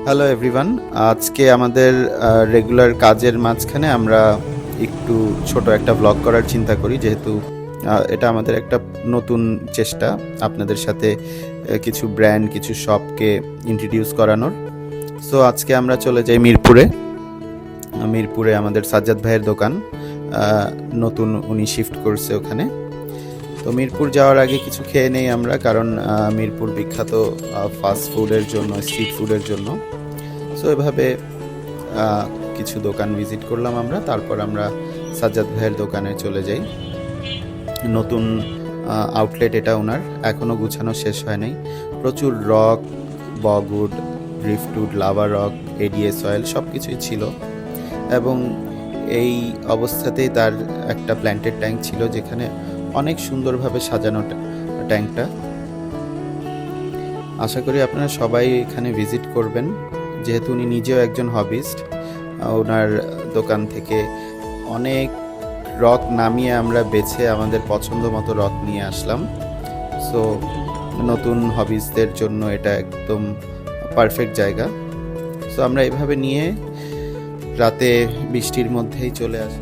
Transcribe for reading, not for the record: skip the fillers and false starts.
Hello everyone. আজকে আমাদের regular কাজের মাঝখানে আমরা একটু ছোট একটা ব্লগ করার চিন্তা করি, যেহেতু এটা আমাদের একটা নতুন চেষ্টা আপনাদের সাথে কিছু ব্র্যান্ড, কিছু শপকে ইন্ট্রোডিউস করানোর। সো আজকে আমরা চলে যাই মিরপুরে। মিরপুরে আমাদের সাজ্জাদ ভাইয়ের দোকান, নতুন উনি শিফট করছে ওখানে। তো মিরপুর যাওয়ার আগে কিছু খেয়ে নেই আমরা, কারণ মিরপুর বিখ্যাত ফাস্ট ফুডের জন্য, স্ট্রিট ফুডের জন্য। সো এভাবে কিছু দোকান ভিজিট করলাম আমরা, তারপর আমরা সাজ্জাদ ভাইয়ের দোকানে চলে যাই। নতুন আউটলেট এটা ওনার, এখনও গুছানো শেষ হয় নাই। প্রচুর rock, bogwood, driftwood, lava rock, ADS oil সব কিছুই ছিল। এবং এই অবস্থাতেই তার একটা প্ল্যান্টেড ট্যাঙ্ক ছিল, যেখানে অনেক সুন্দরভাবে সাজানো ট্যাঙ্কটা। আশা করি আপনারা সবাই এখানে ভিজিট করবেন, যেহেতু উনি নিজেও একজন হবিস্ট। ওনার দোকান থেকে অনেক রক নামিয়ে আমরা বেছে আমাদের পছন্দ মতো রক নিয়ে আসলাম। সো নতুন হবিসদের জন্য এটা একদম পারফেক্ট জায়গা। সো আমরা এভাবে নিয়ে রাতে বৃষ্টির মধ্যেই চলে আসি।